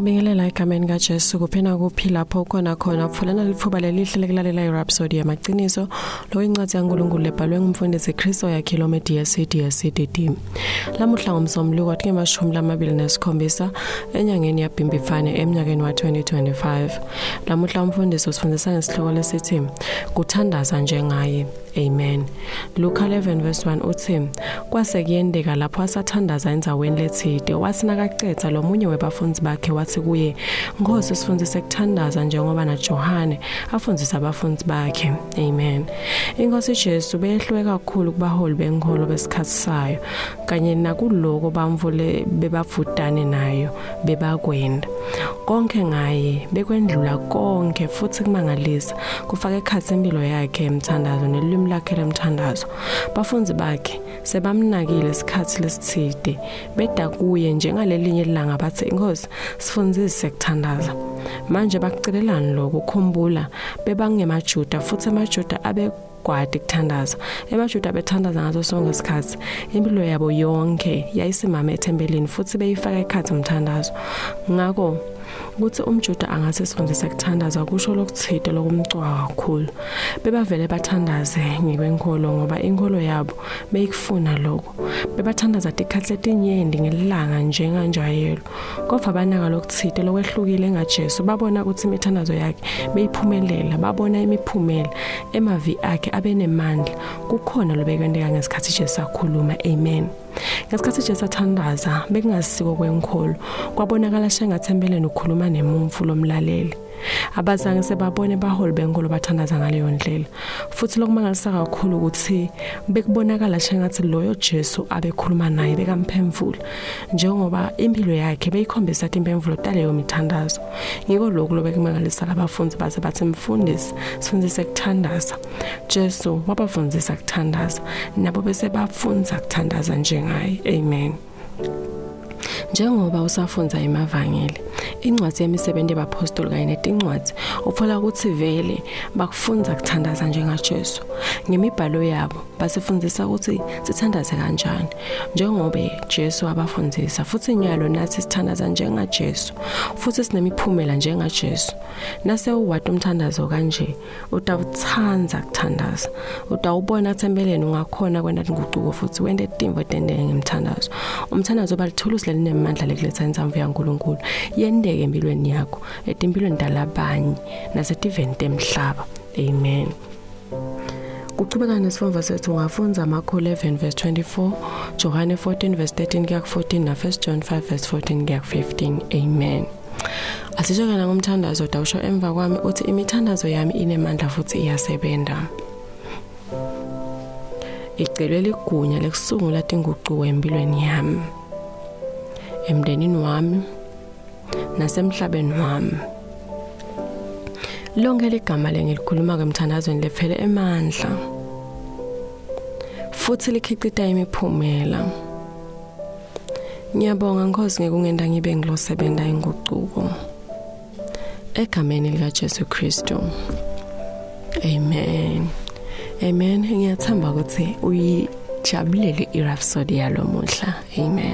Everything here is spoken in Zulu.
Siyabingelela egameni kaJesu kuphena kuphi lapho khona kufulana lithuba lelihle lekulalela iRhapsody yamaqiniso lo incwadi yaNkulunkulu lebhalwe ngumfundisi Kristo yakhilo DSD. Lamuhla ngomsombuluko wathi nge-27 enyangeni yaBhimbifane eminyakeni wa 2025. Lamuhla umfundisi usifundisa ngesihloko lesithi kuthandaza njengaye. Amen. Luka 11:1 uthi kwase kuyendeka lapho asathandaza enzaweni lethide wasinakacetha lo munye webafundi bakhe wathi kuye Nkosi sifundise ukuthandaza njengoba naJohane afundisa abafundi bakhe. Amen. Inkosi Jesu behlwe kakhulu kubaholi benkolo besikhathi sayo kanye nakuloko bamvule bebavudane nayo bebakwenda konke ngaye bekwendlula konke futhi kumangalisa kufaka ekhathi impilo yakhe emthandazo nelimi lakhe lemthandazo. Bafundi bakhe sebamnakile isikhathi lesithide beda kuye njengalelinye ilanga bathi Inkosi sifundise ukuthandaza. Manje bakucelelani lokho ukukhumbula bebangemaJuda futhi amaJuda abekwadi ukuthandaza. EmaJuda bethandaza ngaso sonke isikhathi impilo yabo yonke yayisimama ethembelini futhi beyifaka ekhathi umthandazo. Ngakho ukuthi umJuda angase sifundise ukuthandaza kusho lokuthide lokumcwa kakhulu. Bebavele bathandaze ngekwenkolo ngoba inkolo yabo beyikufuna lokho. Bebathandaza ikhathi letinyendi ngelanga njenganjayelo. Kodwa banaka lokuthide lokwehlukile ngaJesu babona ukuthi imithandazo yakhe beyiphumelela, babona imiphumela emavi akhe abenemandla. Kukhona lobekwendeka ngesikhathi Jesu akhuluma. Amen. Ngesikhathi Jesu athandaza bekungasiko kwenkolo kwabonakala sengathembeleni ukukhuluma nemumfu lomlaleli. Abazange sebabone baholi benkolo bathandaza ngaleyo ndlela. Futhi lokumangalisa kakhulu ukuthi bekubonakala sengathi loyo Jesu abekhuluma naye bekamphemvula njengoba impilo yakhe beyikhombisa impemvulo taleyo mithandazo. Ngiko lokho lobekumangalisa abafundi base bathi mfundisi sifundise ukuthandaza. Jesu wabafundisa ukuthandaza nabo bese bafundisa ukuthandaza njengaye. Amen. Njengoba usafunza emavangeli incwadi yemisebenzi yabapostoli kanye netincwadi uthola ukuthi vele bakufunza ukuthandaza njengaJesu. Ngemibhalo yabo basifundisa ukuthi sithandaze kanjani njengoba Jesu abafundisa futhi nyalo nathi sithandaza njengaJesu futhi sinemiphumela njengaJesu. Nase uwade umthandazo kanje utawuthanza ukuthandaza, utawubona athembeleni ungakhona kwenda inguquko futhi wende timvo tendenge ngemthandazo. Umthandazo balithulusi lenemandla lekuletha inzamvu yaNkulunkulu yendeke empilweni yakho etimpilweni dalabanye nasetiventi emhlaba. Amen. Kuqhubeka nesifundvo sethu ungafunza Marko 11:24, Johane 14:13-14 na 1 John 5:14-15. Amen. Asijokana ngomthandazo dawusho emva kwami uthi imithandazo yami inemandla futhi iyasebenza. Icelwe ligunya lekusungula inguquko empilweni yami, emndenini wami nasemhlabeni wami. Lonke ligama lengilikhuluma ngemthandazweni lefele emandla futhi likhicita imiphumela. Ngiyabonga Nkosi ngekungenda ngibe ngilosebenza inguquko egameni likaJesu Kristu. Amen. Amen. Ngiyathemba ukuthi uyijabulele iRhapsody yalomuhla. Amen.